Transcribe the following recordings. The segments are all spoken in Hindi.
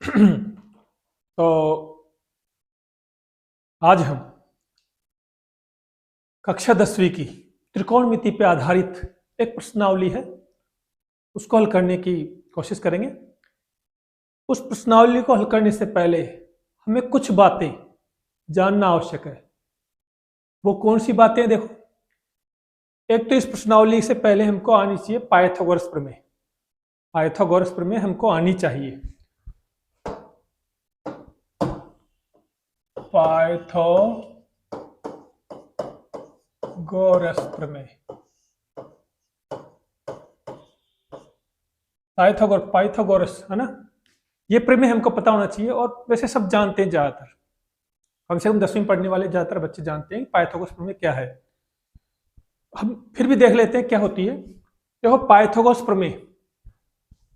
तो आज हम कक्षा 10वीं की त्रिकोणमिति पे आधारित एक प्रश्नावली है, उसको हल करने की कोशिश करेंगे। उस प्रश्नावली को हल करने से पहले हमें कुछ बातें जानना आवश्यक है। वो कौन सी बातें हैं? देखो, एक तो इस प्रश्नावली से पहले हमको आनी चाहिए पाइथागोरस प्रमेय। पाइथागोरस प्रमेय हमको आनी चाहिए। पाइथागोरस प्रमेय, पाइथागोरस है ना, ये प्रमेय हमको पता होना चाहिए। और वैसे सब जानते हैं, ज्यादातर कम से कम 10वीं पढ़ने वाले ज्यादातर बच्चे जानते हैं पाइथागोरस प्रमेय क्या है। हम फिर भी देख लेते हैं क्या होती है। देखो, पाइथागोरस प्रमेय,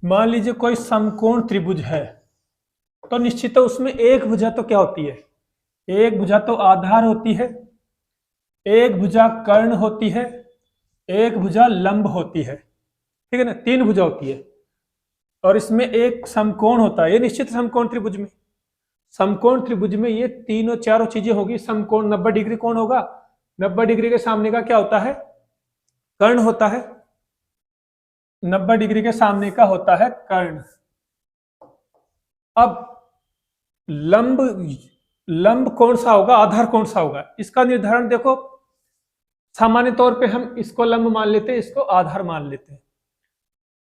मान लीजिए कोई समकोण त्रिभुज है, तो निश्चित उसमें एक भुजा तो क्या होती है? एक भुजा तो आधार होती है, एक भुजा कर्ण होती है, एक भुजा लंब होती है, ठीक है ना, तीन भुजा होती है। और इसमें एक समकोण होता है। ये निश्चित समकोण त्रिभुज में, समकोण त्रिभुज में ये तीनों चारों चीजें होगी। समकोण 90 डिग्री कोण होगा, 90 डिग्री के सामने का क्या होता है? कर्ण होता है। 90 डिग्री के सामने का होता है कर्ण। अब लंब, लंब कौन सा होगा, आधार कौन सा होगा, इसका निर्धारण देखो। सामान्य तौर पे हम इसको लंब मान लेते हैं, इसको आधार मान लेते हैं।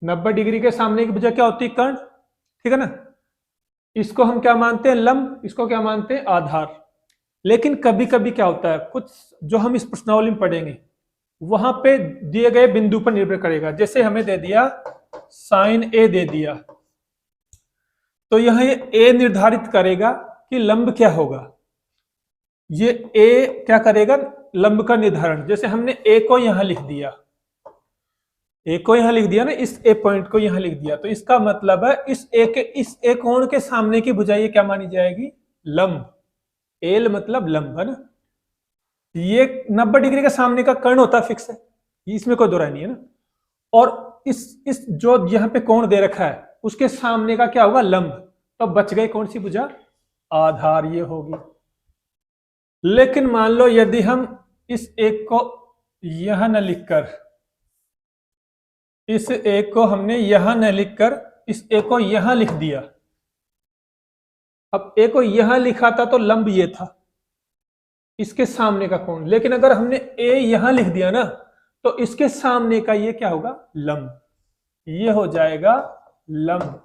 90 डिग्री के सामने की भुजा क्या होती है? कर्ण, ठीक है ना। इसको हम क्या मानते हैं? लंब। इसको क्या मानते हैं? आधार। लेकिन कभी कभी क्या होता है, कुछ जो हम इस प्रश्नावली में पढ़ेंगे वहां पे दिए गए बिंदु पर निर्भर करेगा। जैसे हमें दे दिया साइन ए दे दिया, तो यह ए निर्धारित करेगा कि लंब क्या होगा। ये ए क्या करेगा? लंब का निर्धारण। जैसे हमने ए को यहां लिख दिया, ए को यहां लिख दिया ना, इस ए पॉइंट को यहां लिख दिया, तो इसका मतलब है इस ए कोण के सामने की भुजा ये क्या मानी जाएगी? लंब। एल मतलब लंब, है ना। ये 90 डिग्री के सामने का कर्ण होता है, फिक्स है, इसमें कोई दो राय नहीं है ना। और इस जो यहां पे कोण दे रखा है उसके सामने का क्या होगा? लंब। तो बच गई कौन सी भुजा? आधार, ये होगी। लेकिन मान लो यदि हम इस एक को यहां न लिखकर, इस एक को हमने यहां न लिखकर इस एक को यहां लिख दिया। अब एक को यहां लिखा था तो लंब ये था, इसके सामने का कोण। लेकिन अगर हमने ए यहां लिख दिया ना, तो इसके सामने का ये क्या होगा? लंब। ये हो जाएगा लंब।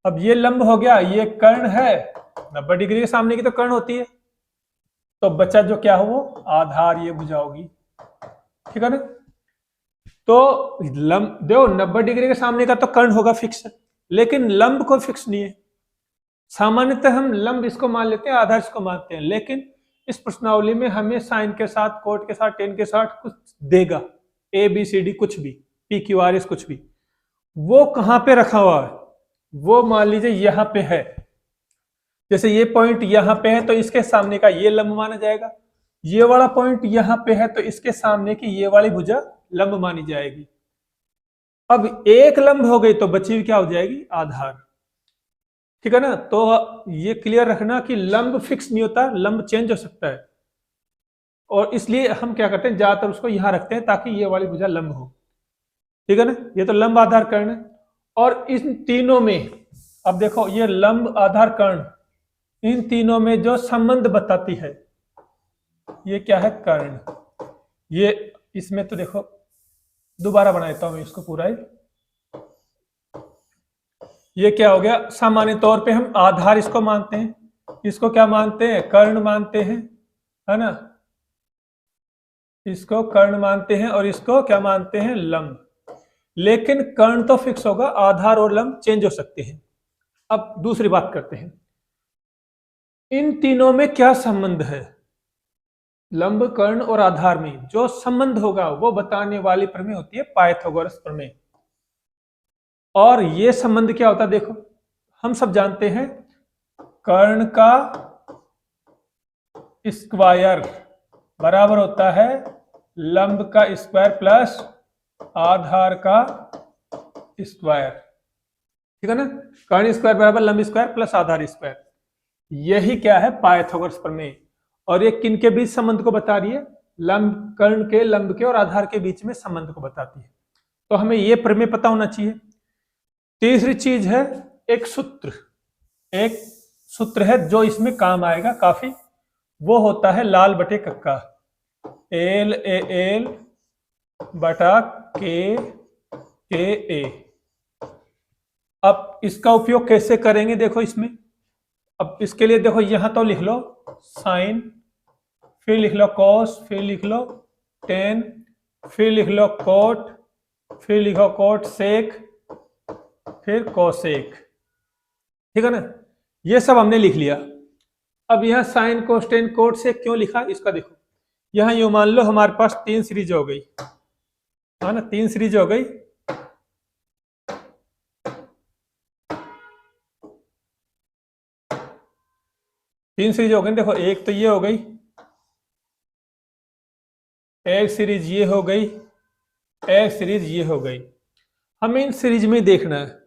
अब ये लंब हो गया, ये कर्ण है। 90 डिग्री के सामने की तो कर्ण होती है, तो बचा जो क्या हो वो आधार, ये भुजा होगी, ठीक है ना। तो लंब देखो, 90 डिग्री के सामने का तो कर्ण होगा, फिक्स है। लेकिन लंब को फिक्स नहीं है। सामान्यतः हम लंब इसको मान लेते हैं, आधार इसको मानते हैं। लेकिन इस प्रश्नावली में हमें साइन के साथ, कोट के साथ, टेन के साथ कुछ देगा, ए बी सी डी कुछ भी, पी क्यू आर एस कुछ भी। वो कहां पे रखा हुआ है? वो मान लीजिए यहां पे है। जैसे ये पॉइंट यहां पे है तो इसके सामने का ये लंब माना जाएगा। ये वाला पॉइंट यहां पे है तो इसके सामने की ये वाली भुजा लंब मानी जाएगी। अब एक लंब हो गई तो बची हुई क्या हो जाएगी? आधार, ठीक है ना। तो ये क्लियर रखना कि लंब फिक्स नहीं होता, लंब चेंज हो सकता है। और इसलिए हम क्या करते हैं, ज्यादातर उसको यहां रखते हैं ताकि ये वाली भुजा लंब हो, ठीक है ना। ये तो लंब आधार कर्ण है। और इन तीनों में, अब देखो, ये लंब आधार कर्ण, इन तीनों में जो संबंध बताती है ये क्या है? कर्ण। ये इसमें तो देखो, दोबारा बना देता हूं मैं इसको पूरा ही। ये क्या हो गया? सामान्य तौर पे हम आधार इसको मानते हैं, इसको क्या मानते हैं? कर्ण मानते हैं, है ना। इसको कर्ण मानते हैं और इसको क्या मानते हैं? लंब। लेकिन कर्ण तो फिक्स होगा, आधार और लंब चेंज हो सकते हैं। अब दूसरी बात करते हैं, इन तीनों में क्या संबंध है? लंब, कर्ण और आधार में जो संबंध होगा वो बताने वाली प्रमेय होती है पाइथागोरस प्रमेय। और ये संबंध क्या होता है? देखो, हम सब जानते हैं कर्ण का स्क्वायर बराबर होता है लंब का स्क्वायर प्लस आधार का स्क्वायर, ठीक है ना। कर्ण स्क्वायर बराबर लंब स्क्वायर प्लस आधार स्क्वायर, यही क्या है, पाइथागोरस प्रमेय। और ये किन के बीच संबंध को बता रही है, लंब, कर्ण के, लंब के और आधार के बीच में संबंध को बताती है। तो हमें ये प्रमेय पता होना चाहिए। तीसरी चीज है एक सूत्र, एक सूत्र है जो इसमें काम आएगा काफी, वो होता है लाल बटे कक्का, एल ए एल बटा के ए। अब इसका उपयोग कैसे करेंगे देखो इसमें। अब इसके लिए देखो यहां तो लिख लो साइन, फिर लिख लो कॉस, फिर लिख लो टेन, फिर लिख लो कोट, फिर लिखो कोट सेक, फिर कोसेक। ठीक है ना, ये सब हमने लिख लिया। अब यहां sine cos tan cot sec क्यों लिखा, इसका देखो। यहां यूं मान लो हमारे पास 3 सीरीज हो गई, है ना, 3 सीरीज हो गई। तीन सीरीज हो गई, देखो एक तो ये हो गई, एक सीरीज ये हो गई, एक सीरीज ये हो गई। हमें इन सीरीज में देखना है।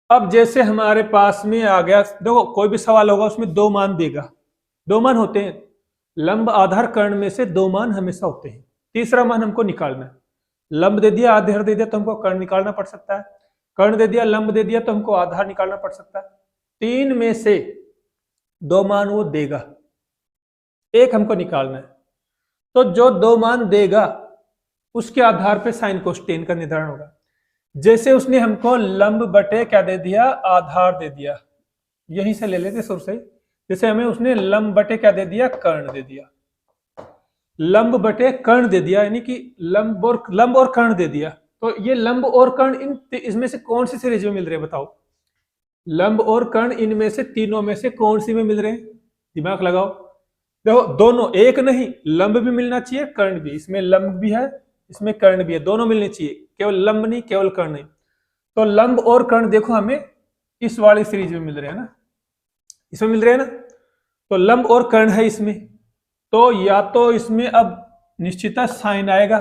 अब जैसे हमारे पास में आ गया, देखो कोई भी सवाल होगा उसमें 2 मान देगा, 2 मान होते हैं, लंब आधार कर्ण में से 2 मान हमेशा होते हैं। तीसरा मान हमको निकालना है। लंब दे दिया, आधार दे दिया तो हमको कर्ण निकालना पड़ सकता है, कर्ण दे दिया, लंब दे दिया तो हमको आधार निकालना पड़ सकता है। 3 में से 2 मान वो देगा, एक हमको निकालना है। तो जो 2 मान देगा उसके आधार पे साइन कोस टेन का निर्धारण होगा। जैसे उसने हमको लंब बटे क्या दे दिया, आधार दे दिया, यहीं से ले लेते शुरू से। जैसे हमें उसने लंब बटे क्या दे दिया, कर्ण दे दिया, लंब बटे कर्ण दे दिया, यानी कि लंब और कर्ण दे दिया। तो ये लंब और कर्ण इसमें से कौन सी सीरीज में मिल रहे हैं बताओ, लंब और कर्ण इनमें से तीनों में से कौन सी में मिल रहे हैं, दिमाग लगाओ। देखो दोनों, एक नहीं, लंब भी मिलना चाहिए, कर्ण भी, इसमें लंब भी है, इसमें कर्ण भी है, दोनों मिलने चाहिए, केवल लंब नहीं, केवल कर्ण नहीं। तो लंब और कर्ण देखो हमें इस वाली सीरीज में मिल रहे हैं ना, इसमें मिल रहे हैं ना। तो लंब और कर्ण है इसमें, तो या तो इसमें अब निश्चितः साइन आएगा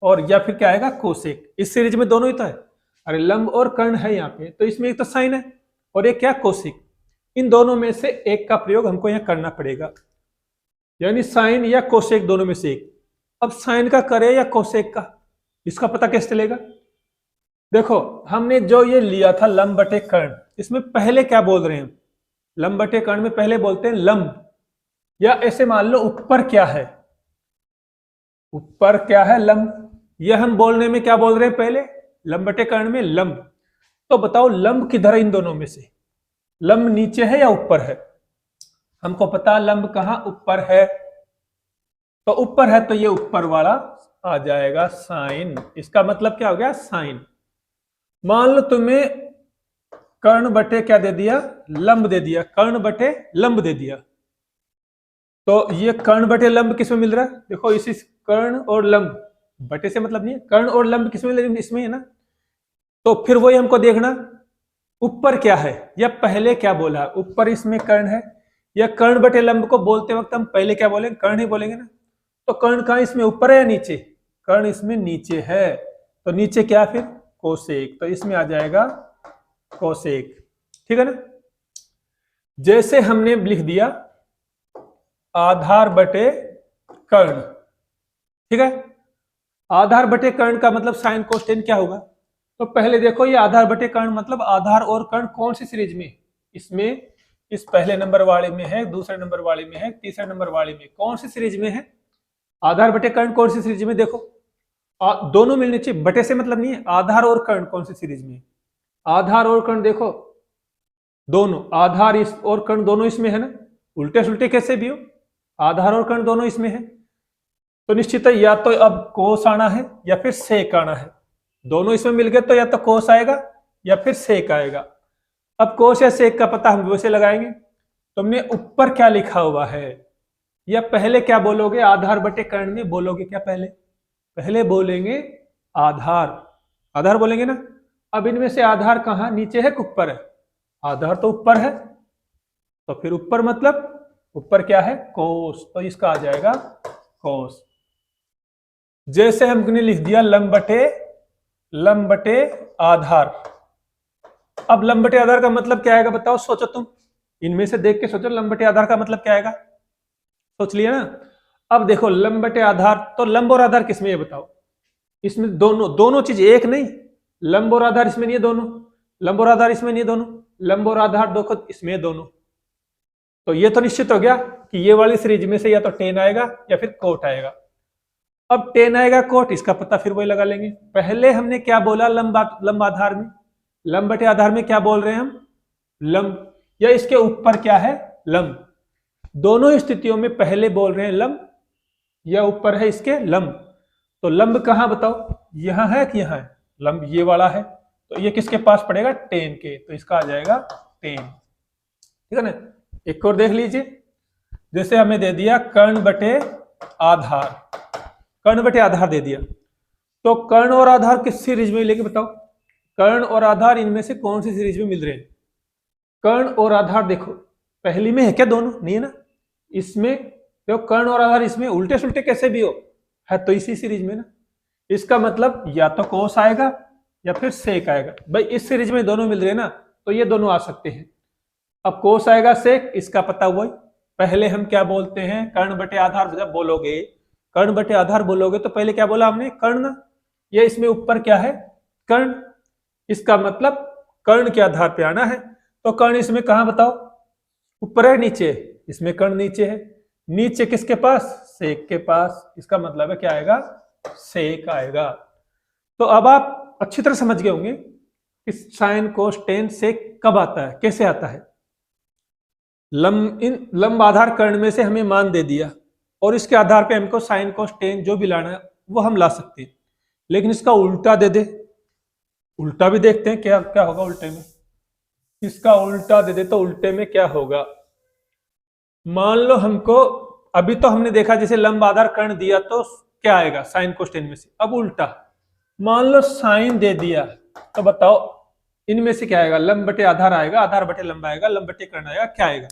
और या फिर क्या आएगा, कोसेक। इस सीरीज में दोनों ही तो है, अरे लंब और कर्ण है यहाँ पे, तो इसमें एक तो साइन है और एक क्या, कोसेक। इन दोनों में से एक का प्रयोग हमको यहाँ करना पड़ेगा, यानी साइन या कोसेक दोनों में से एक। अब साइन का करे या कोसेक का, इसका पता कैसे चलेगा। देखो हमने जो ये लिया था लंब बटे कर्ण, इसमें पहले क्या बोल रहे हैं, लंब बटे कर्ण में पहले बोलते हैं लंब, या ऐसे मान लो ऊपर क्या है, ऊपर क्या है, लंब। यह हम बोलने में क्या बोल रहे हैं, पहले लंब बटे कर्ण में लंब। तो बताओ लंब किधर है इन दोनों में से, लंब नीचे है या ऊपर है। हमको पता लंब कहां, ऊपर है, तो ऊपर है तो ये ऊपर वाला आ जाएगा साइन। इसका मतलब क्या हो गया, साइन। मान लो तुम्हें कर्ण बटे क्या दे दिया, लंब दे दिया, कर्ण बटे लंब दे दिया। तो ये कर्ण बटे लंब किसमें मिल रहा है, देखो इसी कर्ण और लंब, बटे से मतलब नहीं है, कर्ण और लंब किसमें, इसमें है ना। तो फिर वही हमको देखना ऊपर क्या है, या पहले क्या बोला, ऊपर इसमें कर्ण है, या कर्ण बटे लंब को बोलते वक्त हम पहले क्या बोलेंगे, कर्ण ही बोलेंगे ना। तो कर्ण कहां, इसमें ऊपर है या नीचे, कर्ण इसमें नीचे है, तो नीचे क्या फिर, कोसेक, तो इसमें आ जाएगा कोसेक। ठीक है ना। जैसे हमने लिख दिया आधार बटे कर्ण, ठीक है, आधार बटे कर्ण का मतलब साइन कोस टेन क्या होगा। तो पहले देखो ये आधार बटे कर्ण मतलब आधार और कर्ण कौन सी सीरीज में, इसमें, इस पहले नंबर वाले में है, दूसरे नंबर वाले में है, तीसरे नंबर वाले में, कौन सी सीरीज में है, आधार बटे कर्ण कौन सी सीरीज में, देखो दोनों मिलने चाहिए, बटे से मतलब नहीं है, आधार और कर्ण कौन सी सीरीज में, आधार और कर्ण देखो दोनों, आधार इस और कर्ण दोनों इसमें है ना, उल्टे सुल्टे कैसे भी हो, आधार और कर्ण दोनों इसमें है। तो निश्चित है या तो अब कोस आना है या फिर सेक आना है, दोनों इसमें मिल गए तो या तो कोस आएगा या फिर सेक आएगा। अब कोस या सेक का पता हम वैसे लगाएंगे। तुमने ऊपर क्या लिखा हुआ है, या पहले क्या बोलोगे, आधार बटे कर्ण में बोलोगे क्या, पहले पहले बोलेंगे आधार, आधार बोलेंगे ना। अब इनमें से आधार कहां, नीचे है कि ऊपर है, आधार तो ऊपर है, तो फिर ऊपर मतलब ऊपर क्या है, कोस, तो इसका आ जाएगा कोस। जैसे हमने लिख दिया लंब बटे आधार, अब लंब बटे आधार का मतलब क्या आएगा बताओ, सोचो तुम, इनमें से देख के सोचो लंब बटे आधार का मतलब क्या आएगा, सोच लिया ना। अब देखो लंब बटे आधार, तो लंब और आधार किसमें, ये बताओ, इसमें दोनों दोनों चीज एक नहीं, लंब और आधार इसमें नहीं है दोनों, लंब और आधार इसमें नहीं है दोनों, लंब और आधार देखो इसमें है दोनों। तो ये तो निश्चित हो गया कि ये वाली सीरीज में से या तो टेन आएगा या फिर कोट आएगा। अब टेन आएगा कोट, इसका पता फिर वही लगा लेंगे। पहले हमने क्या बोला, लंब आधार में, लंब बटे आधार में क्या बोल रहे हैं हम, लंब, या इसके ऊपर क्या है, लंब। दोनों स्थितियों में पहले बोल रहे हैं लंब, या ऊपर है इसके लंब। तो लंब कहां बताओ, यहां है कि यहां है, लंब ये वाला है, तो ये किसके पास पड़ेगा, टेन के, तो इसका आ जाएगा टेन। ठीक है ना। एक और देख लीजिए, जैसे हमें दे दिया कर्ण बटे आधार, कर्ण बटे आधार दे दिया, तो कर्ण और आधार किस सीरीज में मिलेंगे बताओ, कर्ण और आधार इनमें से कौन सी सीरीज में मिल रहे हैं। कर्ण और आधार देखो पहली में है क्या, दोनों नहीं है ना, इसमें तो कर्ण और आधार इसमें उल्टे सुल्टे कैसे भी हो है तो इसी सीरीज में ना। इसका मतलब या तो कोस आएगा या फिर सेक आएगा, भाई इस सीरीज में दोनों मिल रहे हैं ना, तो ये दोनों आ सकते हैं। अब कोस आएगा सेक, इसका पता हुआ ही। पहले हम क्या बोलते हैं, कर्ण बटे आधार जब बोलोगे, कर्ण बटे आधार बोलोगे तो पहले क्या बोला हमने, कर्ण, ये इसमें ऊपर क्या है, कर्ण, इसका मतलब कर्ण के आधार पे आना है। तो कर्ण इसमें कहां बताओ, ऊपर है नीचे, इसमें कर्ण नीचे है, नीचे किसके पास, सेक के पास, इसका मतलब है क्या आएगा, सेक आएगा। तो अब आप अच्छी तरह समझ गए होंगे कि साइन कोस टेन सेक कब आता है, कैसे आता है। लंब आधार कर्ण में से हमें मान दे दिया और इसके आधार पे हमको साइन कोस टेन जो भी लाना है वो हम ला सकते हैं, लेकिन इसका उल्टा दे दे, उल्टा भी देखते हैं क्या क्या होगा उल्टे में। इसका उल्टा दे दे तो उल्टे में क्या होगा, मान लो हमको, अभी तो हमने देखा जैसे लंब आधार कर्ण दिया तो क्या आएगा, साइन कोस टेन में से। अब उल्टा मान लो साइन दे दिया, तो बताओ इनमें से क्या आएगा, लंब बटे आधार आएगा, आधार बटे लंब आएगा, लंब बटे कर्ण आएगा, क्या आएगा।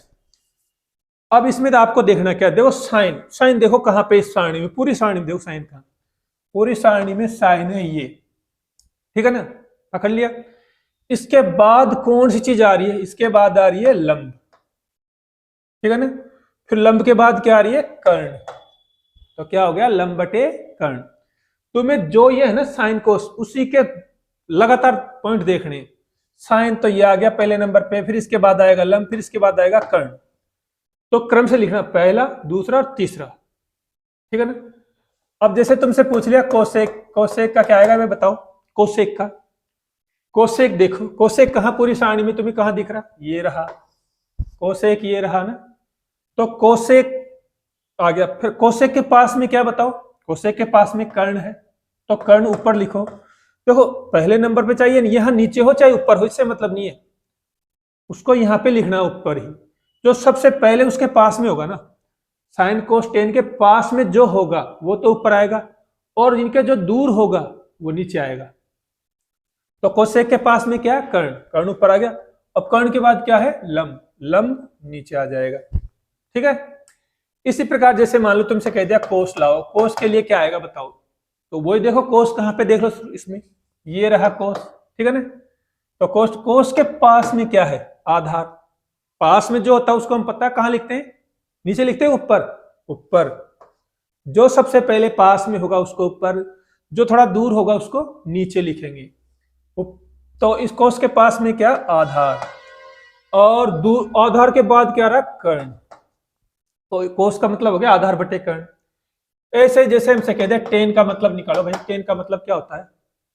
अब इसमें तो आपको देखना क्या, देखो साइन, साइन देखो कहां पे, इस सारणी में, पूरी सारणी में देखो साइन कहां, पूरी सारणी में साइन है ये, ठीक है ना, पकड़ लिया। इसके बाद कौन सी चीज आ रही है, इसके बाद आ रही है लंब, ठीक है ना, फिर लंब के बाद क्या आ रही है, कर्ण, तो क्या हो गया, लंब बटे कर्ण। तुम्हें जो ये है ना साइन कोस, उसी के लगातार पॉइंट देखने, साइन तो ये आ गया पहले नंबर पे, फिर इसके बाद आएगा लंब, फिर इसके बाद आएगा कर्ण, तो क्रम से लिखना, पहला दूसरा और तीसरा, ठीक है ना। अब जैसे तुमसे पूछ लिया कोसेक, कोसेक का क्या आएगा, मैं बताओ कोसेक का, कोसेक देखो, कोसेक कहां पूरी सारणी में तुम्हें कहां दिख रहा, ये रहा कोसेक, ये रहा ना, तो कोसेक आ गया। फिर कोसेक के पास में क्या बताओ, कोसेक के पास में कर्ण है, तो कर्ण ऊपर लिखो। देखो पहले नंबर पे चाहिए, यहां नीचे हो चाहे ऊपर हो, इससे मतलब नहीं है, उसको यहां पे लिखना ऊपर ही, जो सबसे पहले उसके पास में होगा ना, साइन कोस टेन के पास में जो होगा वो तो ऊपर आएगा, और इनके जो दूर होगा वो नीचे आएगा। तो कोसेक के पास में क्या है, कर्ण, कर्ण ऊपर आ गया। अब कर्ण के बाद क्या है, लंब, लंब नीचे आ जाएगा, ठीक है। इसी प्रकार जैसे मान लो तुमसे कह दिया कोस लाओ, कोस के लिए क्या आएगा बताओ, तो वही देखो कोस कहां पे देख लो, इसमें ये रहा कोस, ठीक है ना। तो कोस, कोस के पास में क्या है, आधार, पास में जो होता है उसको हम पता है कहां लिखते हैं, नीचे लिखते हैं ऊपर, ऊपर, जो सबसे पहले पास में होगा उसको ऊपर, जो थोड़ा दूर होगा उसको नीचे लिखेंगे। तो इस कोस के पास में क्या, आधार, और दूर, आधार के बाद क्या रहा, कर्ण, तो कोस का मतलब हो गया आधार बटे कर्ण। ऐसे जैसे हमसे कहते हैं टेन का मतलब निकालो, भाई टेन का मतलब क्या होता है,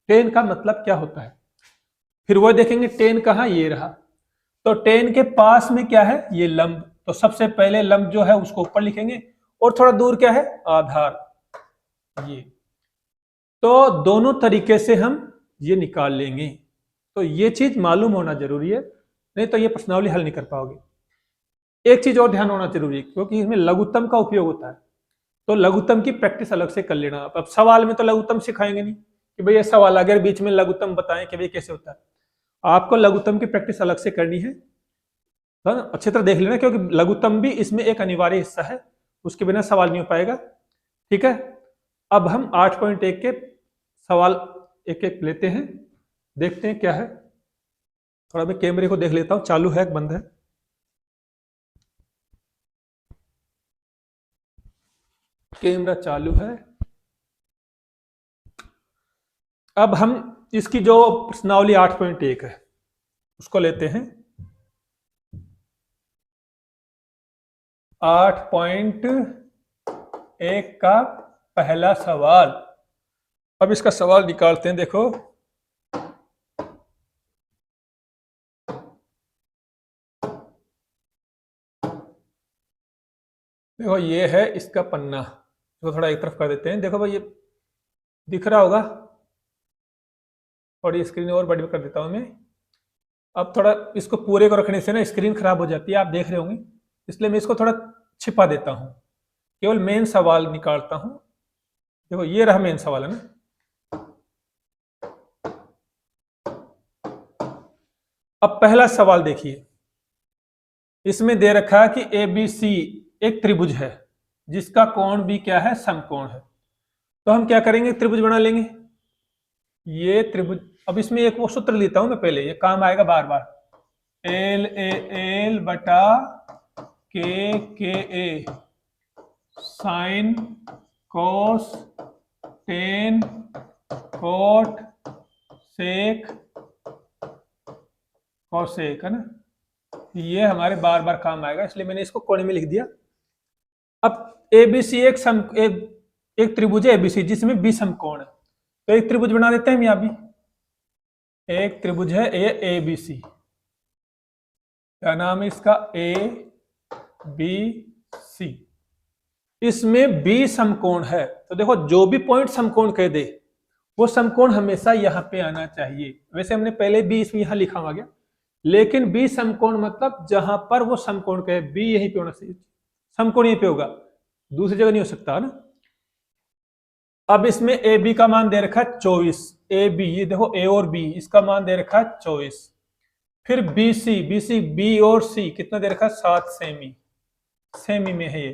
टेन का मतलब क्या होता है, फिर वो देखेंगे टेन कहां, ये रहा, तो टेन के पास में क्या है, ये लंब, तो सबसे पहले लंब जो है उसको ऊपर लिखेंगे, और थोड़ा दूर क्या है, आधार, ये। तो दोनों तरीके से हम ये निकाल लेंगे, तो ये चीज मालूम होना जरूरी है, नहीं तो ये प्रश्नावली हल नहीं कर पाओगे। एक चीज और ध्यान होना जरूरी है, क्योंकि इसमें लघुत्तम का उपयोग होता है, तो लघुत्तम की प्रैक्टिस अलग से कर लेना। अब सवाल में तो लघुत्तम सिखाएंगे नहीं कि भाई ये सवाल अगर बीच में लघुत्तम बताएं कि भाई कैसे होता है, आपको लघुत्तम की प्रैक्टिस अलग से करनी है, तो अच्छी तरह देख लेना, क्योंकि लघुत्तम भी इसमें एक अनिवार्य हिस्सा है, उसके बिना सवाल नहीं हो पाएगा, ठीक है। अब हम 8.1 के सवाल एक एक लेते हैं, देखते हैं क्या है। थोड़ा मैं कैमरे को देख लेता हूं, चालू है कि बंद है। कैमरा चालू है। अब हम इसकी जो प्रश्नावली 8.1 है उसको लेते हैं। 8.1 का पहला सवाल। अब इसका सवाल निकालते हैं। देखो देखो ये है इसका पन्ना, इसको थोड़ा एक तरफ कर देते हैं। देखो भाई ये दिख रहा होगा, थोड़ी स्क्रीन और बड़ी कर देता हूं मैं। अब थोड़ा इसको पूरे को रखने से ना स्क्रीन खराब हो जाती है, आप देख रहे होंगे, इसलिए मैं इसको थोड़ा छिपा देता हूं, केवल मेन सवाल निकालता हूं। देखो ये रहा मेन सवाल है ना। अब पहला सवाल देखिए, इसमें दे रखा है कि ABC एक त्रिभुज है जिसका कोण भी क्या है, समकोण है। तो हम क्या करेंगे, त्रिभुज बना लेंगे। ये त्रिभुज, अब इसमें एक वो सूत्र लेता हूं मैं पहले, ये काम आएगा बार बार। LAL बटा KKA sine cos tan cot sec cosec, है ना। ये हमारे बार बार काम आएगा, इसलिए मैंने इसको कोण में लिख दिया। अब ABC एक त्रिभुज है ABC जिसमें B समकोण है, तो एक त्रिभुज बना देते हैं हम। यहां भी एक त्रिभुज है ABC, क्या नाम है इसका, ABC। इसमें B समकोण है, तो देखो जो भी पॉइंट समकोण कह दे वो समकोण हमेशा यहां पे आना चाहिए। वैसे हमने पहले B इसमें यहां लिखा हुआ गया, लेकिन B समकोण मतलब जहां पर वो समकोण कहे B यहीं पे होना चाहिए, समकोण यहीं पे होगा, दूसरी जगह नहीं हो सकता, है ना। अब इसमें AB का मान दे रखा है 24, AB ये देखो A और B, इसका मान दे रखा है 24। फिर BC B और C कितना दे रखा है, 7 सेमी में है ये।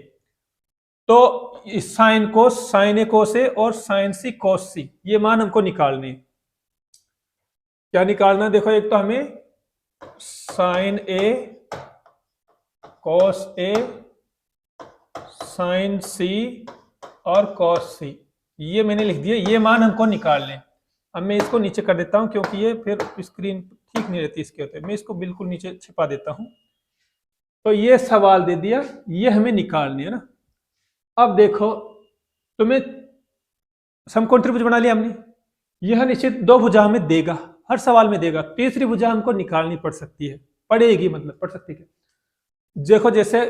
तो साइन कोस साइन ए कोस ए और साइन सी कोस सी, ये मान हमको निकालने। क्या निकालना, देखो एक तो हमें साइन ए कोस ए साइन सी और कॉस सी, ये मैंने लिख दिया, ये मान हमको निकालने। अब मैं इसको नीचे कर देता हूं क्योंकि ये फिर स्क्रीन ठीक नहीं रहती इसके होते, मैं इसको बिल्कुल नीचे छिपा देता हूं। तो ये सवाल दे दिया, ये हमें निकालनी है ना। अब देखो तुम्हें समकोण त्रिभुज बना लिया हमने, यह निश्चित दो भुजा हमें देगा, हर सवाल में देगा। तीसरी भुजा हमको निकालनी पड़ सकती है, पड़ेगी मतलब पड़ सकती है। देखो जैसे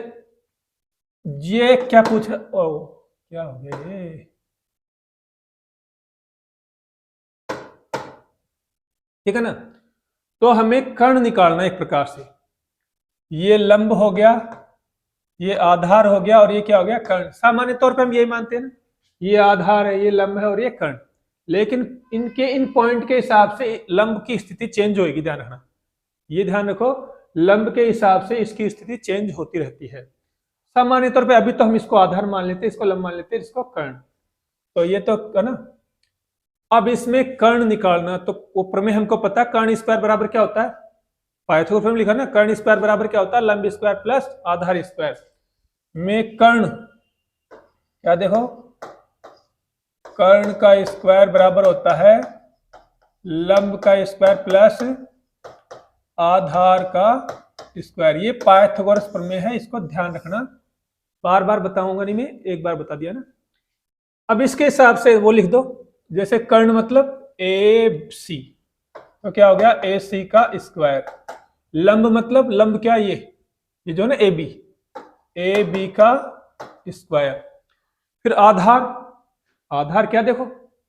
ये क्या पूछ रहा, ओ क्या हो गया ये, ठीक है ना। तो हमें कर्ण निकालना एक प्रकार से, ये लंब हो गया, ये आधार हो गया, और ये क्या हो गया, कर्ण। सामान्य तौर पे हम यही मानते हैं ना, ये आधार है, ये लंब है और ये कर्ण। लेकिन इनके इन पॉइंट के हिसाब से लंब की स्थिति चेंज होगी, ध्यान रखना, ये ध्यान रखो, लंब के हिसाब से इसकी स्थिति चेंज होती रहती है। सामान्य तौर पे अभी तो हम इसको आधार मान लेते हैं, इसको लंब मान लेते हैं, इसको कर्ण। तो ये तो है ना। अब इसमें कर्ण निकालना, तो वो प्रमेय हमको पता है, कर्ण स्क्वायर बराबर क्या होता है, पाइथागोरस प्रमेय लिखा ना, कर्ण स्क्वायर बराबर क्या होता है, लंब स्क्वायर प्लस आधार स्क्वायर। में कर्ण क्या, देखो कर्ण का स्क्वायर बराबर होता है लंब का स्क्वायर प्लस आधार का स्क्वायर। ये पाइथागोरस प्रमेय है, इसको ध्यान रखना, बार बार बताऊंगा नहीं मैं, एक बार बता दिया ना। अब इसके हिसाब से वो लिख दो, जैसे कर्ण मतलब AC, तो क्या हो गया AC का स्क्वायर। लंब मतलब लंब क्या, ये जो है ना AB का स्क्वायर। फिर आधार क्या, देखो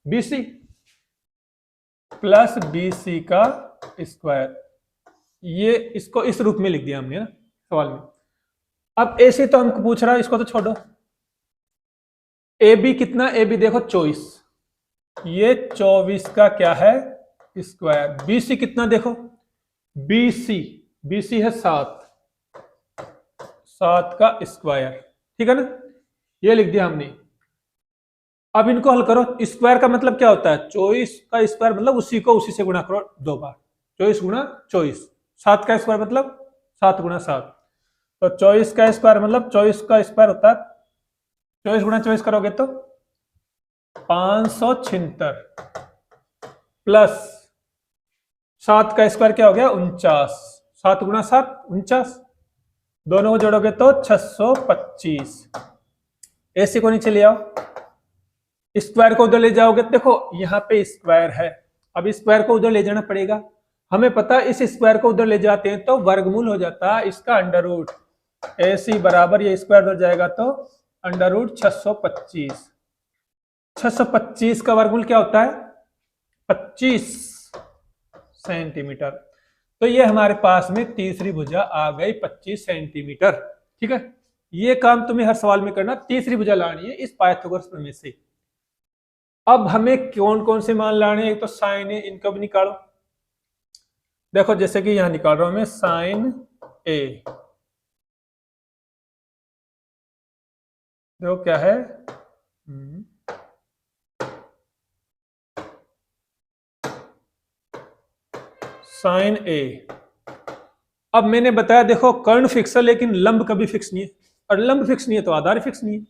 BC प्लस BC का स्क्वायर। ये इसको इस रूप में लिख दिया हमने ना सवाल में। अब AC तो हमको पूछ रहा है, इसको तो छोड़ो। AB कितना, AB देखो 24, ये 24 का क्या है स्क्वायर। BC कितना, देखो BC है 7 का स्क्वायर, ठीक है ना, ये लिख दिया हमने। अब इनको हल करो, स्क्वायर का मतलब क्या होता है, 24 का स्क्वायर मतलब उसी को उसी से गुणा करो 2 बार, 24 गुणा 24 7 का स्क्वायर मतलब 7 गुणा 7, तो 24 का स्क्वायर मतलब 24 का स्क्वायर होता है 24 गुणा 24 करोगे तो 576 प्लस 7 का स्क्वायर क्या हो गया 49, 7 गुणा 7 49, दोनों को जोड़ोगे तो 625। ऐसे को नीचे ले आओ, स्क्वायर को उधर ले जाओगे, देखो यहाँ पे स्क्वायर है, अब स्क्वायर को उधर ले जाना पड़ेगा, हमें पता है इस स्क्वायर को उधर ले जाते हैं तो वर्गमूल हो जाता है इसका अंडर रूट, ऐसी बराबर ये स्क्वायर उधर जाएगा तो अंडर रूट 625। 625 का वर्गमूल क्या होता है 25 सेंटीमीटर। तो ये हमारे पास में तीसरी भुजा आ गई 25 सेंटीमीटर। ठीक है, ये काम तुम्हें हर सवाल में करना, तीसरी भुजा लानी है इस पाइथागोरस प्रमेय से। अब हमें कौन कौन से मान लाने हैं, एक तो साइन ए, इनको भी निकालो। देखो जैसे कि यहां निकाल रहा हूं मैं साइन ए, देखो क्या है साइन ए। अब मैंने बताया देखो कर्ण फिक्स है लेकिन लंब कभी फिक्स नहीं है, और लंब फिक्स नहीं है तो आधार फिक्स नहीं है।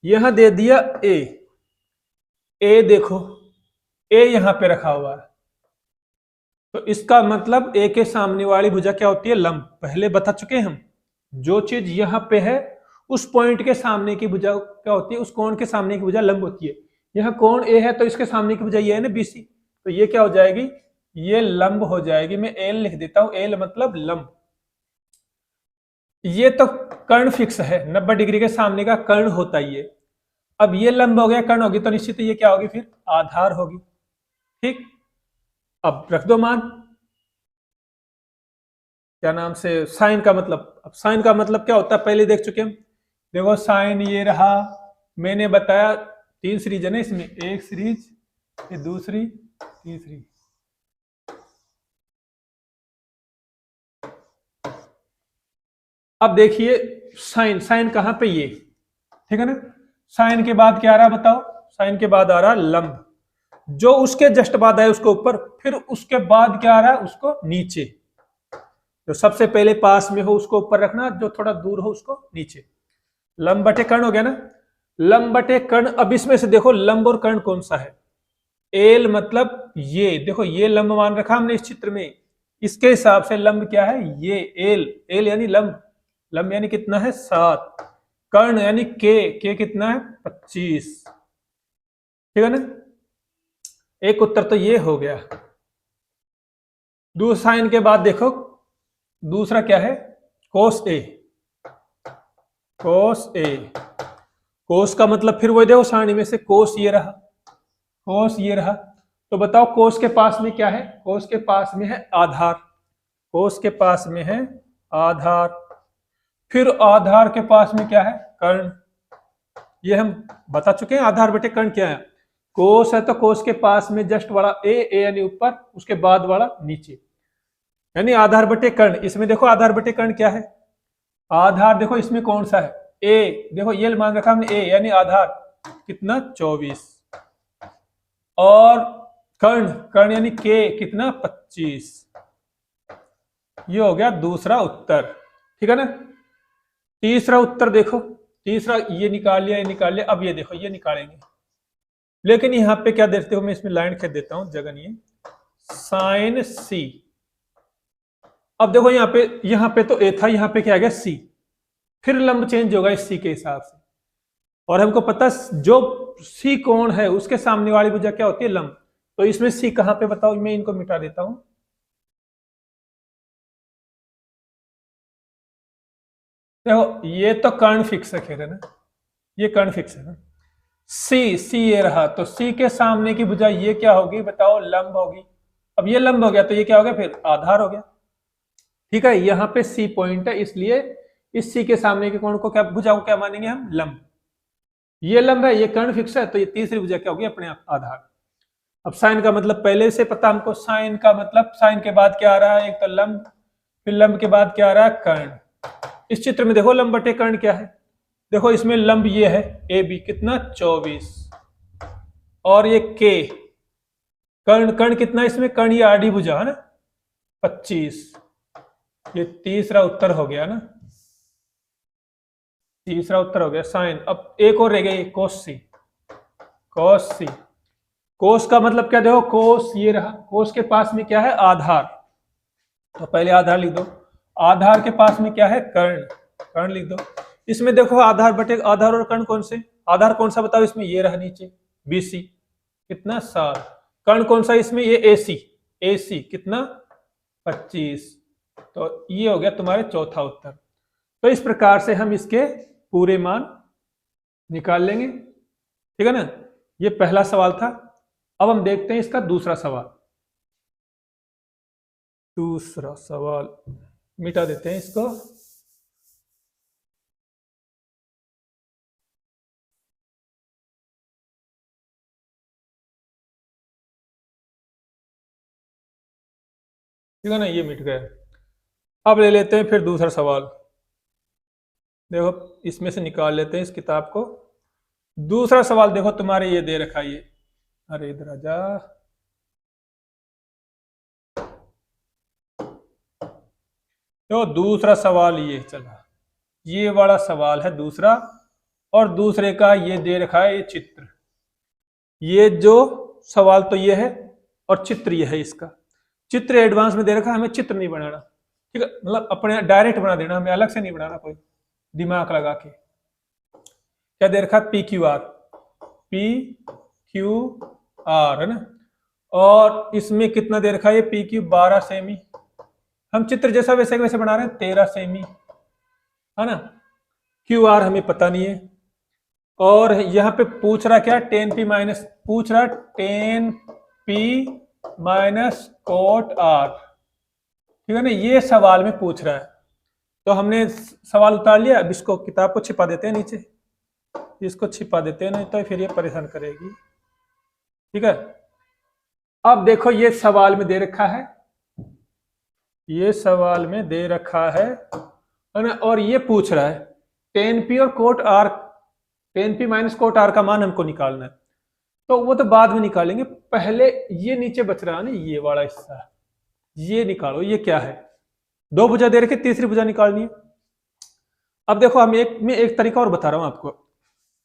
यहां दे दिया ए, ए देखो ए यहां पे रखा हुआ है, तो इसका मतलब ए के सामने वाली भुजा क्या होती है लंब। पहले बता चुके हम, जो चीज यहां पे है उस पॉइंट के सामने की भुजा क्या होती है, उस कोण के सामने की भुजा लंब होती है। यहां कोण ए है तो इसके सामने की भुजा ये है ना बीसी, तो ये क्या हो जाएगी, ये लंब हो जाएगी। मैं एल लिख देता हूं, एल मतलब लंब। ये तो कर्ण फिक्स है, 90 डिग्री के सामने का कर्ण होता ही है। अब ये लंब हो गया, कर्ण होगी तो निश्चित ये क्या होगी फिर आधार होगी। ठीक, अब रख दो मान, क्या नाम से साइन का मतलब। अब साइन का मतलब क्या होता है पहले देख चुके हम, देखो साइन ये रहा, मैंने बताया 3 सीरीज है ना इसमें, एक सीरीज ये दूसरी तीसरी। अब देखिए साइन, साइन कहां पे ये, ठीक है ना, साइन के बाद क्या आ रहा बताओ, साइन के बाद आ रहा लंब, जो उसके जस्ट बाद है उसको ऊपर, फिर उसके बाद क्या आ रहा है उसको नीचे। जो सबसे पहले पास में हो उसको ऊपर रखना, जो थोड़ा दूर हो उसको नीचे। लंब बटे कर्ण हो गया ना, लंब बटे कर्ण। अब इसमें से देखो लंब और कर्ण कौन सा है, एल मतलब ये, देखो ये लंब मान रखा हमने इस चित्र में, इसके हिसाब से लंब क्या है ये एल, एल यानी लंब, लंब यानी कितना है 7, कर्ण यानी के कितना है 25। ठीक है ना, एक उत्तर तो ये हो गया। दूसरा साइन के बाद देखो दूसरा क्या है कोस ए, कोस ए, कोस का मतलब फिर वही देखो सारणी में से कोस ये रहा, कोस ये रहा, तो बताओ कोस के पास में क्या है, कोस के पास में है आधार, कोस के पास में है आधार, फिर आधार के पास में क्या है कर्ण। ये हम बता चुके हैं आधार बटे कर्ण क्या है, कोस है तो कोस के पास में जस्ट वाला ए यानी ऊपर, उसके बाद वाला नीचे, यानी आधार बटे कर्ण। इसमें देखो आधार बटे कर्ण क्या है, आधार देखो इसमें कौन सा है ए, देखो ये मान रखा हमने ए यानी आधार कितना 24, और कर्ण, कर्ण यानी के कितना 25। ये हो गया दूसरा उत्तर। ठीक है ना, तीसरा उत्तर देखो, तीसरा ये निकाल लिया, ये निकाल लिया, अब ये देखो ये निकालेंगे, लेकिन यहां पे क्या देखते हो, मैं इसमें लाइन खेद देता हूं जगह नहीं है, साइन सी। अब देखो यहां पे तो ए था, यहां पे क्या आ गया सी, फिर लंब चेंज होगा इस सी के हिसाब से, और हमको पता जो सी कोण है उसके सामने वाली भुजा क्या होती है लंब, तो इसमें सी कहां पे बताओ, मैं इनको मिटा देता हूं। देखो ये तो कर्ण फिक्स है, खेल है ना, ये कर्ण फिक्स है ना, सी, सी ये रहा, तो सी के सामने की भुजा ये क्या होगी बताओ लंब होगी। अब ये लंब हो गया तो ये क्या हो गया फिर आधार हो गया। ठीक है, यहाँ पे सी पॉइंट है, इसलिए इस सी के सामने के कोण को क्या, भुजा को क्या मानेंगे हम लंब। ये लंब है, ये कर्ण फिक्स है, तो ये तीसरी भुजा क्या होगी अपने आप आधार। अब साइन का मतलब पहले से पता हमको, साइन का मतलब साइन के बाद क्या आ रहा है, एक तो लंब, फिर लंब के बाद क्या आ रहा है कर्ण। इस चित्र में देखो लंब बटे कर्ण क्या है, देखो इसमें लंब ये है ए बी कितना 24, और ये के, कर्ण, कर्ण कितना इसमें कर्ण ये आडी भुजा है ना 25, ये तीसरा उत्तर हो गया ना, तीसरा उत्तर हो गया साइन। अब एक और रह गई कोस सी। कोस सी, कोस का मतलब क्या, देखो कोस ये रहा, कोस के पास में क्या है, आधार, तो पहले आधार लिख दो। आधार के पास में क्या है, कर्ण, कर्ण लिख दो। इसमें देखो आधार बटे आधार और कर्ण कौन से, आधार कौन सा बताओ, इसमें ये रहा नीचे BC कितना 7, कर्ण कौन सा इसमें, ये AC, AC कितना 25। तो ये हो गया तुम्हारे चौथा उत्तर। तो इस प्रकार से हम इसके पूरे मान निकाल लेंगे, ठीक है ना। ये पहला सवाल था। अब हम देखते हैं इसका दूसरा सवाल। दूसरा सवाल मिटा देते हैं इसको। ठीक है ना, ये मिट गया। अब ले लेते हैं फिर दूसरा सवाल। देखो इसमें से निकाल लेते हैं इस किताब को। दूसरा सवाल देखो तुम्हारे ये दे रखा है ये, अरे इधर आजा। तो दूसरा सवाल ये चला, ये वाला सवाल है दूसरा, और दूसरे का ये दे रखा है ये चित्र। ये जो सवाल तो ये है और चित्र ये है, इसका चित्र एडवांस में दे रखा है, हमें चित्र नहीं बनाना, ठीक है, मतलब अपने डायरेक्ट बना देना, हमें अलग से नहीं बनाना कोई दिमाग लगा के। क्या दे रखा है, PQR, PQR है ना, और इसमें कितना दे रखा है, ये PQ 12 सेमी। हम चित्र जैसा वैसे वैसे बना रहे हैं, 13 सेमी है ना। QR हमें पता नहीं है, और यहां पे पूछ रहा क्या, 10P माइनस, पूछ रहा 10P माइनस कोट R, ठीक है ना, ये सवाल में पूछ रहा है। तो हमने सवाल उतार लिया। अब इसको किताब को छिपा देते हैं नीचे, इसको छिपा देते हैं, नहीं तो फिर ये परेशान करेगी, ठीक है। अब देखो ये सवाल में दे रखा है, ये सवाल में दे रखा है ना, और ये पूछ रहा है 10P और cot R, 10P minus cot R का मान हमको निकालना है। तो वो तो बाद में निकालेंगे, पहले ये नीचे बच रहा है ना, ये वाला हिस्सा, ये निकालो। ये क्या है, दो भुजा दे रखी, तीसरी भुजा निकालनी है। अब देखो हम एक तरीका और बता रहा हूं आपको।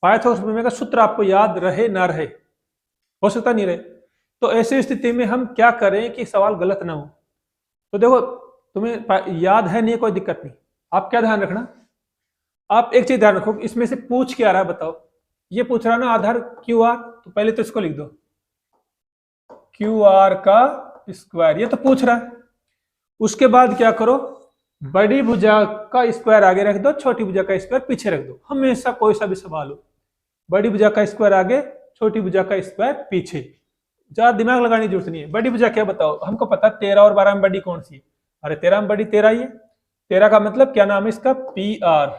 पाइथागोरस प्रमेय का सूत्र आपको याद रहे ना रहे, हो सकता नहीं रहे, तो ऐसी स्थिति में हम क्या करें कि सवाल गलत ना हो। तो देखो तुम्हें याद है नहीं, कोई दिक्कत नहीं। आप क्या ध्यान रखना, आप एक चीज ध्यान रखो, इसमें से पूछ क्या रहा है बताओ। ये पूछ रहा ना आधार QR, तो पहले तो इसको लिख दो QR का स्क्वायर, ये तो पूछ रहा है। उसके बाद क्या करो, बड़ी भुजा का स्क्वायर आगे रख दो, छोटी भुजा का स्क्वायर पीछे रख दो। हमेशा कोई सा भी सवाल हो, बड़ी भुजा का स्क्वायर आगे, छोटी भुजा का स्क्वायर पीछे, ज्यादा दिमाग लगाने की जरूरत नहीं है। बड़ी भुजा क्या बताओ, हमको पता 13 और 12 में बड़ी कौन सी है, अरे 13 में बड़ी 13 ही है। 13 का मतलब क्या नाम है इसका, PR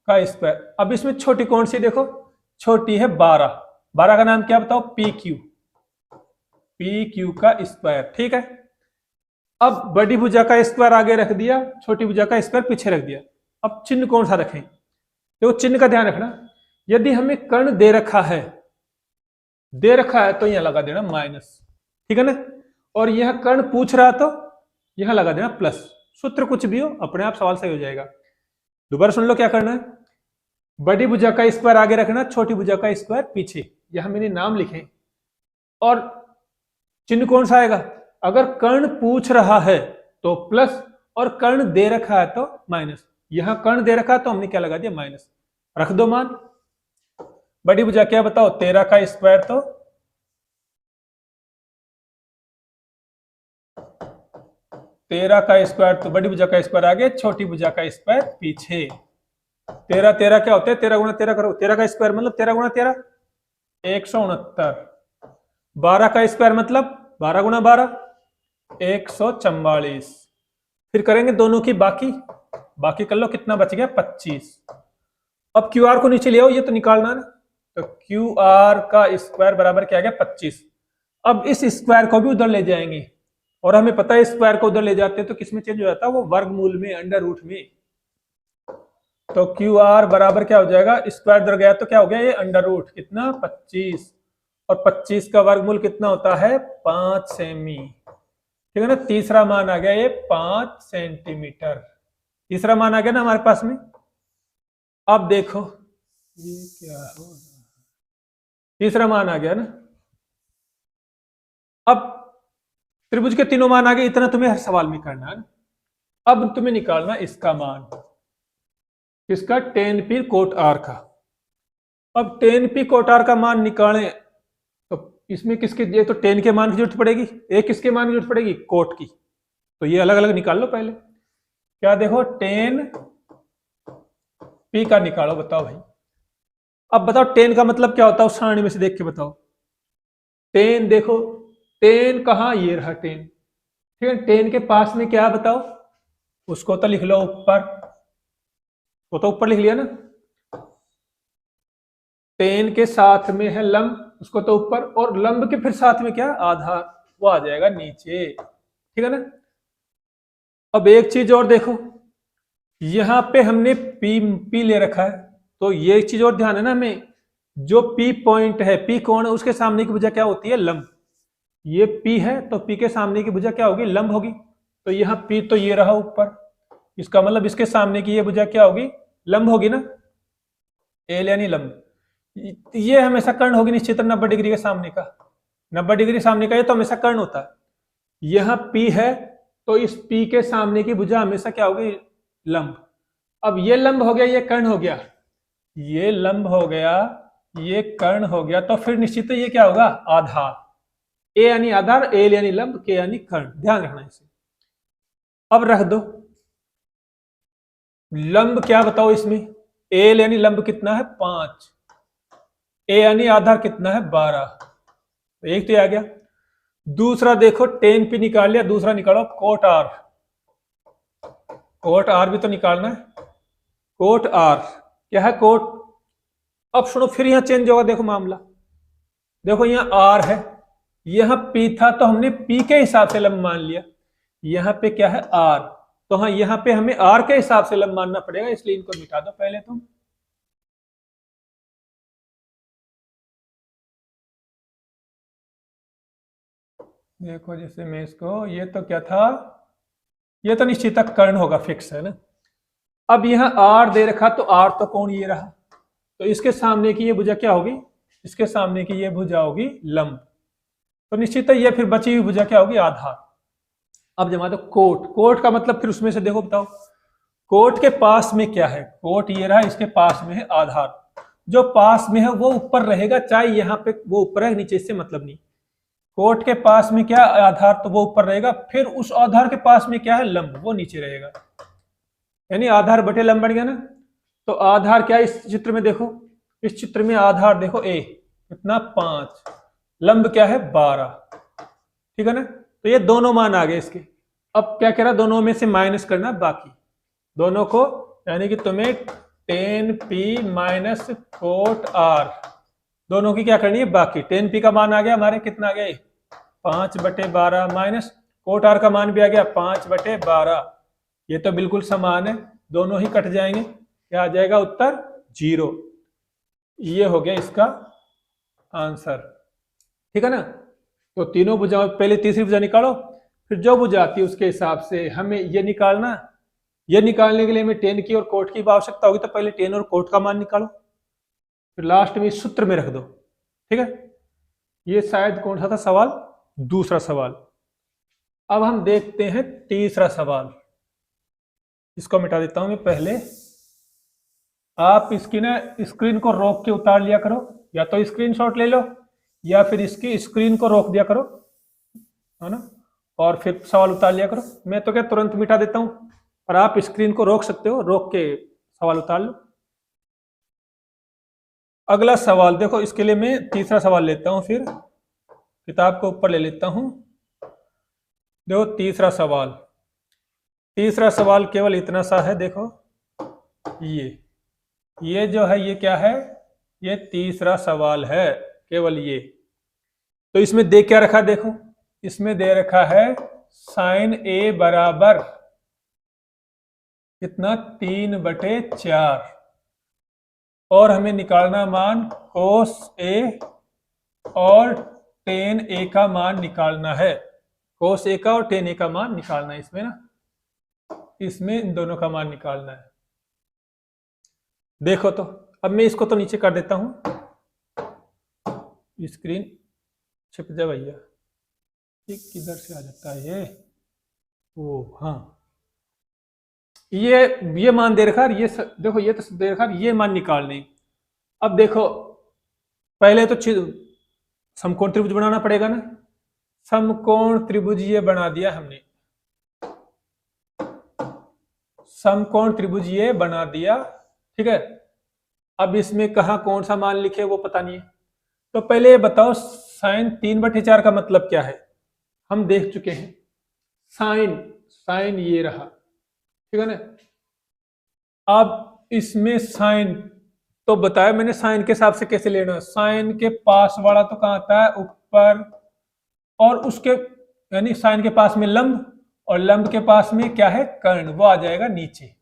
का स्क्वायर। अब इसमें छोटी कौन सी, देखो छोटी है 12, 12 का नाम क्या बताओ, PQ, PQ का स्क्वायर, ठीक है। अब बड़ी भुजा का स्क्वायर आगे रख दिया, छोटी भुजा का स्क्वायर पीछे रख दिया। अब चिन्ह कौन सा रखें, तो चिन्ह का ध्यान रखना। यदि हमें कर्ण दे रखा है, तो यहां लगा देना माइनस, ठीक है ना। और यह कर्ण पूछ रहा तो यहां लगा देना प्लस। सूत्र कुछ भी हो, अपने आप सवाल सही हो जाएगा। दोबारा सुन लो क्या करना है, बड़ी भुजा का स्क्वायर आगे रखना, छोटी भुजा का स्क्वायर पीछे, यहां मैंने नाम लिखे। और चिन्ह कौन सा आएगा, अगर कर्ण पूछ रहा है तो प्लस, और कर्ण दे रखा है तो माइनस। यहां कर्ण दे रखा है तो हमने क्या लगा दिया, माइनस, रख दो मान। बड़ी भुजा क्या बताओ, 13 का स्क्वायर, तो 13 का स्क्वायर, तो बड़ी भुजा का स्क्वायर आगे, छोटी भुजा का स्क्वायर पीछे। 13 13 क्या होते हैं, 13 गुणा 13 करो, 13 का स्क्वायर मतलब 13 गुणा 13 169। 12 का स्क्वायर मतलब 12 गुणा 12 144। फिर करेंगे दोनों की बाकी कर लो, कितना बच गया 25। अब QR को नीचे ले आओ, ये तो निकालना है ना, तो QR का स्क्वायर बराबर क्या आ गया 25। अब इस स्क्वायर को भी उधर ले जाएंगे, और हमें पता है स्क्वायर को उधर ले जाते हैं तो किसमें चेंज हो जाता है, वो वर्गमूल में, अंडर रूट में। तो QR बराबर क्या हो जाएगा, स्क्वायर उधर गया तो क्या हो गया, ये अंडर रूट कितना 25, और 25 का वर्गमूल कितना होता है 5 सेमी, ठीक है ना। तीसरा मान आ गया ये 5 सेंटीमीटर, तीसरा मान आ गया ना हमारे पास में। अब देखो ये क्या हो रहा है, तीसरा मान आ गया ना। अब त्रिभुज के तीनों मान आ गए, इतना तुम्हें हर सवाल में करना है। अब तुम्हें निकालना इसका मान, किसका, tan p cot r का। अब tan p cot r का मान निकालें तो इसमें किसके, ये तो tan के मान की जरूरत पड़ेगी, एक किसके मान की जरूरत पड़ेगी, कोट की। तो ये अलग अलग निकाल लो पहले। क्या देखो, tan p का निकालो, बताओ भाई। अब बताओ tan का मतलब क्या होता है, उस सारणी में से देख के बताओ। tan देखो, tan कहाँ, ये रहा tan, ठीक है। tan के पास में क्या बताओ, उसको तो लिख लो ऊपर, वो तो ऊपर लिख लिया ना। tan के साथ में है लंब, उसको तो ऊपर, और लंब के फिर साथ में क्या, आधार, वो आ जाएगा नीचे, ठीक है ना। अब एक चीज और देखो, यहां पे हमने पी ले रखा है, तो ये एक चीज और ध्यान है ना हमें, जो पी पॉइंट है, पी कोण है, उसके सामने की भुजा क्या होती है, लंब। ये पी है तो पी के सामने की भुजा क्या होगी, लंब होगी। तो यहाँ पी तो ये रहा ऊपर, इसका मतलब इसके सामने की ये भुजा क्या होगी, लंब होगी ना, एल यानी लंब। ये हमेशा कर्ण होगी निश्चित 90 डिग्री के सामने का, 90 डिग्री सामने का ये तो हमेशा कर्ण होता है। यहां P है तो इस P के सामने की भुजा हमेशा क्या होगी, लंब। अब ये लंब हो गया, ये कर्ण हो गया, ये लंब हो गया, ये कर्ण हो गया, तो फिर निश्चित ये क्या होगा, आधार। ए यानी आधार, एल यानी लंब, के यानी कर्ण, ध्यान रखना इसे। अब रख दो लंब, क्या बताओ इसमें, एल यानी लंब कितना है, 5, ए यानी आधार कितना है, 12, तो एक तो आ गया। दूसरा देखो tan p निकाल लिया, दूसरा निकालो कोट r, कोट r भी तो निकालना है, कोट r क्या है, कोट। अब सुनो फिर यहां चेंज होगा, देखो मामला, देखो यहां r है, यहां p था तो हमने p के हिसाब से लंब मान लिया, यहां पे क्या है, r, तो हाँ यहां पे हमें r के हिसाब से लंब मानना पड़ेगा, इसलिए इनको मिटा दो पहले तुम। देखो जैसे मैं इसको, ये तो क्या था, ये तो निश्चित कर्ण होगा, फिक्स है ना। अब यहां r दे रखा, तो r तो कौन, ये रहा, तो इसके सामने की ये भुजा क्या होगी, इसके सामने की ये भुजा होगी लंब, तो निश्चित है ये फिर बची हुई भुजा क्या होगी, आधार। अब जमा दो कोट, कोट का मतलब फिर उसमें से देखो बताओ, कोट के पास में क्या है, कोट ये रहा, इसके पास में है आधार, जो पास में है वो ऊपर रहेगा, चाहे यहाँ पे वो ऊपर है नीचे, इससे मतलब नहीं। कोट के पास में क्या, आधार, तो वो ऊपर रहेगा, फिर उस आधार के पास में क्या है, लंब, वो नीचे रहेगा, यानी आधार बटे लंब बन गया ना। तो आधार क्या है इस चित्र में, देखो इस चित्र में आधार देखो a कितना, 5, लंब क्या है, 12, ठीक है ना। तो ये दोनों मान आ गए इसके। अब क्या कह रहा, दोनों में से माइनस करना बाकी, दोनों को, यानी कि तुम्हें tan p minus cot r, दोनों की क्या करनी है, बाकी। tan p का मान आ गया हमारे, कितना आ गया, 5/12, माइनस कोट r का मान भी आ गया 5/12, ये तो बिल्कुल समान है, दोनों ही कट जाएंगे, क्या आ जाएगा उत्तर, 0। ये हो गया इसका आंसर, ठीक है ना। तो तीनों भुजाओं, पहले तीसरी भुजा निकालो, फिर जो भुजा आती है उसके हिसाब से हमें ये निकालना, ये निकालने के लिए हमें tan की और कोट की आवश्यकता होगी, तो पहले tan और कोट का मान निकालो, फिर लास्ट में इस सूत्र में रख दो, ठीक है। ये शायद कौन सा था सवाल, दूसरा सवाल। अब हम देखते हैं तीसरा सवाल, इसको मिटा देता हूं मैं पहले। आप इसकी ना स्क्रीन को रोक के उतार लिया करो, या तो स्क्रीनशॉट ले लो या फिर इसकी स्क्रीन को रोक दिया करो, है ना, और फिर सवाल उतार लिया करो। मैं तो क्या तुरंत मिटा देता हूं, पर आप स्क्रीन को रोक सकते हो, रोक के सवाल उतार लो। अगला सवाल देखो, इसके लिए मैं तीसरा सवाल लेता हूं, फिर किताब को ऊपर ले लेता हूं। देखो तीसरा सवाल, तीसरा सवाल केवल इतना सा है, देखो ये जो है, ये क्या है, ये तीसरा सवाल है, केवल ये। तो इसमें दे क्या रखा, देखो इसमें दे रखा है sin a बराबर कितना, 3/4, और हमें निकालना मान cos a और tan a का मान निकालना है। cos a का और tan a का मान निकालना है इसमें ना, इसमें इन दोनों का मान निकालना है। देखो तो अब मैं इसको तो नीचे कर देता हूं, स्क्रीन छिप जा भैया, ये किधर से आ जाता है ये, ओ हाँ, ये मान दे रखा है, ये देखो ये तो दे रखा है, ये मान निकालने। अब देखो पहले तो समकोण त्रिभुज बनाना पड़ेगा ना, समकोण त्रिभुज ये बना दिया हमने, समकोण त्रिभुज ये बना दिया, ठीक है। अब इसमें कहा कौन सा मान लिखे वो पता नहीं है, तो पहले ये बताओ साइन 3/4 का मतलब क्या है, हम देख चुके हैं। साइन साइन ये रहा, ठीक है ना। अब इसमें साइन तो बताया मैंने, साइन के हिसाब से कैसे लेना, साइन के पास वाला तो कहाँ आता है ऊपर, और उसके यानी साइन के पास में लंब, और लंब के पास में क्या है कर्ण, वो आ जाएगा नीचे।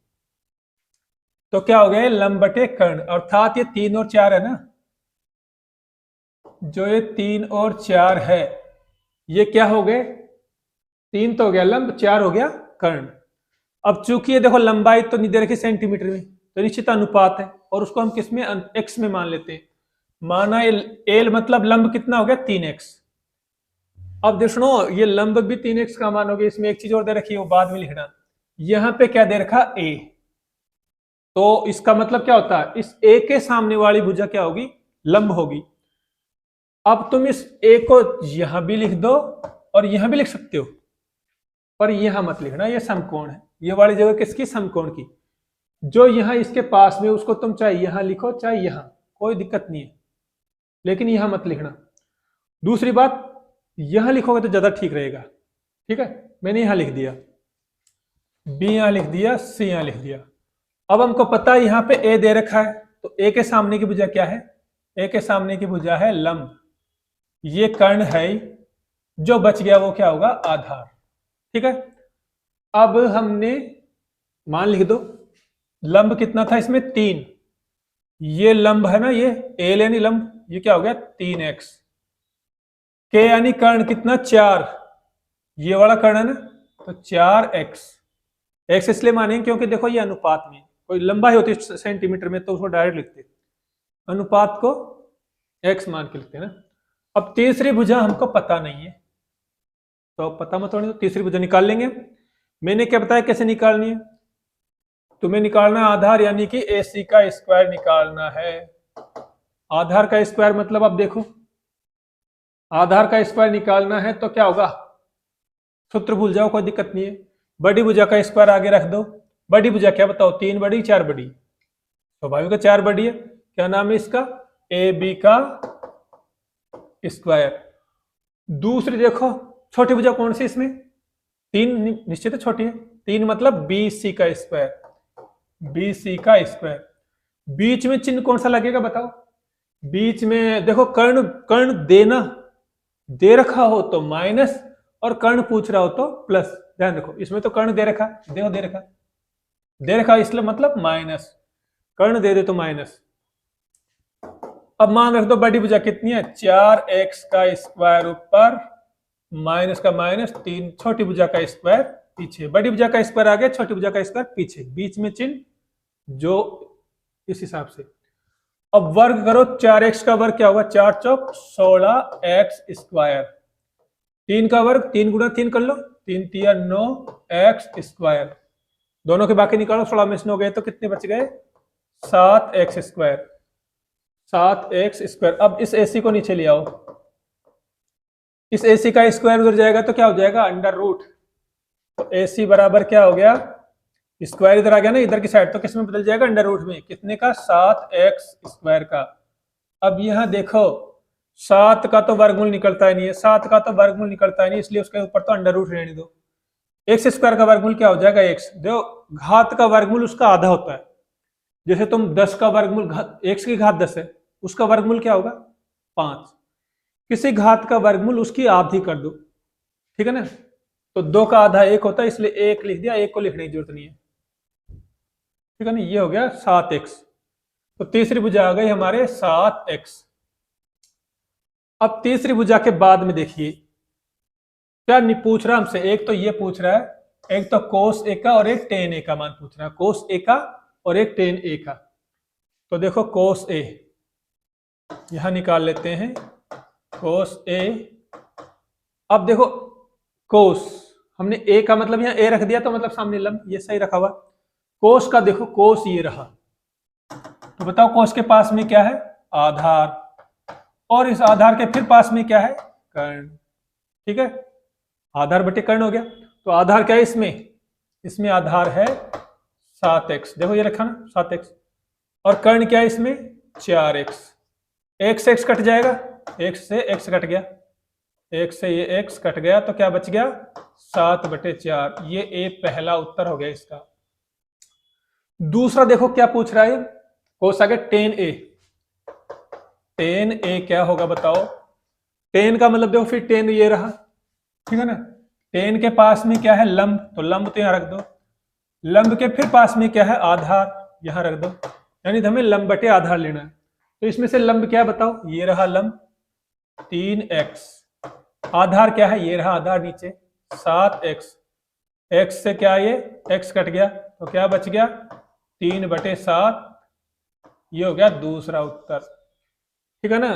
तो क्या हो गया लंब बटे कर्ण, अर्थात ये 3 और 4 है ना, जो ये 3 और 4 है ये क्या हो गए, 3 तो हो गया लंब, 4 हो गया कर्ण। अब चूंकि ये देखो लंबाई तो नहीं दे रखी सेंटीमीटर में, तो निश्चित अनुपात है, और उसको हम किस में एक्स में मान लेते हैं। माना एल मतलब लंब कितना हो गया 3x। अब देखो ये लंब भी 3x का मान हो गया, इसमें एक चीज और दे रखी है वो बाद में लिखना, यहां पे क्या दे रखा a, तो इसका मतलब क्या होता है, इस a के सामने वाली भुजा क्या होगी लंब होगी। अब तुम इस a को यहां भी लिख दो और यहां भी लिख सकते हो, पर यहां मत लिखना, ये समकोण है, ये वाली जगह किसकी समकोण की, जो यहां इसके पास में उसको तुम चाहे यहां लिखो चाहे यहां, कोई दिक्कत नहीं है, लेकिन यहां मत लिखना। दूसरी बात यहां लिखोगे तो ज्यादा ठीक रहेगा, ठीक है। मैंने यहां लिख दिया, बी यहां लिख दिया, सी यहां लिख दिया। अब हमको पता है यहां पे ए दे रखा है, तो ए के सामने की भुजा क्या है, ए के सामने की भुजा है लंब, ये कर्ण है, जो बच गया वो क्या होगा आधार, ठीक है। अब हमने मान लिख दो, लंब कितना था इसमें 3, ये लंब है ना, ये एल यानी लंब, ये क्या हो गया 3x, के यानी कर्ण कितना 4, ये वाला कर्ण है ना, तो 4x, x इसलिए मानेंगे क्योंकि देखो ये अनुपात में, कोई लंबाई होती है सेंटीमीटर में तो उसको डायरेक्ट लिखते, अनुपात को x मान के लिखते हैं ना। अब तीसरी भुजा हमको पता नहीं है, तो पता मत होने दो, तीसरी भुजा निकाल लेंगे। मैंने क्या बताया कैसे निकालनी है, तुम्हें निकालना आधार यानी कि AC का स्क्वायर निकालना है। आधार का स्क्वायर मतलब अब देखो, आधार का स्क्वायर निकालना है तो क्या होगा, सूत्र भूल जाओ कोई दिक्कत नहीं है, बड़ी भुजा का स्क्वायर आगे रख दो। बड़ी भुजा क्या बताओ 3 बड़ी 4 बड़ी, स्वाभाविक 4 बड़ी है, क्या नाम है इसका AB का स्क्वायर। दूसरी देखो छोटी भुजा कौन सी इसमें, 3 निश्चित है छोटी है, 3 मतलब BC का स्क्वायर, BC का स्क्वायर। बीच में चिन्ह कौन सा लगेगा बताओ, बीच में देखो कर्ण, कर्ण देना दे रखा हो तो माइनस, और कर्ण पूछ रहा हो तो प्लस। ध्यान रखो इसमें तो कर्ण दे रखा, देखो दे रखा इसलिए मतलब माइनस, कर्ण दे दे तो माइनस। अब मान रख दो बड़ी भुजा कितनी है 4x का स्क्वायर ऊपर, माइनस का माइनस 3, छोटी भुजा का स्क्वायर पीछे, बड़ी भुजा का स्क्वायर आगे, छोटी भुजा का स्क्वायर पीछे, बीच में चिन्ह जो इस हिसाब से। अब वर्ग करो, 4x का वर्ग क्या होगा 4 चौक 16x स्क्वायर, 3 का वर्ग 3 गुणा 3 कर लो, 3 तिया 9x स्क्वायर, दोनों के बाकी निकालो, 16 में से 9 गए तो कितने बच गए 7x स्क्वायर, 7x स्क्वायर। अब इस AC को नीचे ले आओ, इस AC का स्क्वायर उधर जाएगा तो क्या हो जाएगा अंडर रूट, तो AC बराबर क्या हो गया, स्क्वायर इधर आ गया ना इधर की साइड, तो किस में बदल जाएगा अंडर रूट में, कितने का 7x स्क्वायर का। अब यहां देखो 7 का तो वर्गमूल निकलता ही नहीं है, 7 का तो वर्गमूल निकलता ही नहीं, इसलिए उसके ऊपर तो अंडर रूट रहने दो। x स्क्वायर का वर्गमूल क्या हो जाएगा x, देखो घात का वर्गमूल उसका आधा होता है, जैसे तुम 10 का वर्गमूल x की घात 10 है, उसका वर्गमूल क्या होगा 5, किसी घात का वर्गमूल उसकी आधी कर दो, ठीक है ना, तो 2 का आधा 1 होता है, इसलिए 1 लिख दिया, 1 को लिखने की जरूरत नहीं है, ठीक है ना। ये हो गया 7x, तो तीसरी भुजा आ गई हमारे 7x। अब तीसरी भुजा के बाद में देखिए क्या नहीं पूछ रहा हमसे, एक तो ये पूछ रहा है, एक तो कोस ए का और एक टेन ए का मान पूछ रहा है, कोस ए का और एक टेन ए का। तो देखो कोस ए यहां निकाल लेते हैं, कोस ए। अब देखो कोस, हमने ए का मतलब यहां ए रख दिया तो मतलब सामने लंब, ये सही रखा हुआ। कोस का देखो, कोस ये रहा, तो बताओ कोस के पास में क्या है, आधार, और इस आधार के फिर पास में क्या है, कर्ण। ठीक है, आधार बटे कर्ण हो गया। तो आधार क्या है इसमें, इसमें आधार है 7x, देखो ये रखा ना 7x, और कर्ण क्या है इसमें 4x। x से x कट जाएगा, x से x कट गया, x से ये x कट गया, तो क्या बच गया 7/4। ये ए पहला उत्तर हो गया इसका। दूसरा देखो क्या पूछ रहा है, कोस आगे टेन ए, टेन ए क्या होगा बताओ। टेन का मतलब देखो फिर टेन ये रहा, ठीक है ना। टेन के पास में क्या है, लंब, तो लंब तो यहां रख दो, लंब के फिर पास में क्या है, आधार, यहां रख दो, यानी हमें लंब बटे आधार लेना है। तो इसमें से लंब क्या है बताओ, ये रहा लंब 3x, आधार क्या है, ये रहा आधार नीचे 7x, x से क्या ये x कट गया, तो क्या बच गया 3/7। ये हो गया दूसरा उत्तर, ठीक है ना।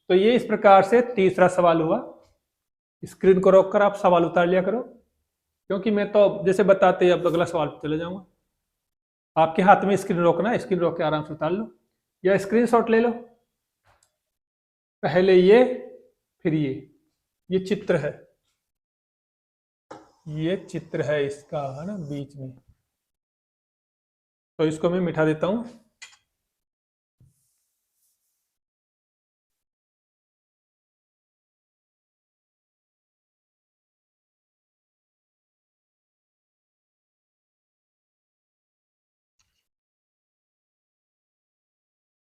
तो ये इस प्रकार से तीसरा सवाल हुआ। स्क्रीन को रोककर आप सवाल उतार लिया करो, क्योंकि मैं तो जैसे बताते ही अब अगला सवाल पे चले जाऊंगा। आपके हाथ में स्क्रीन रोकना है, स्क्रीन रोक के आराम से उतार लो या स्क्रीनशॉट ले लो। पहले ये फिर ये चित्र है, ये चित्र है इसका, है ना बीच में। तो इसको मैं मिटा देता हूं।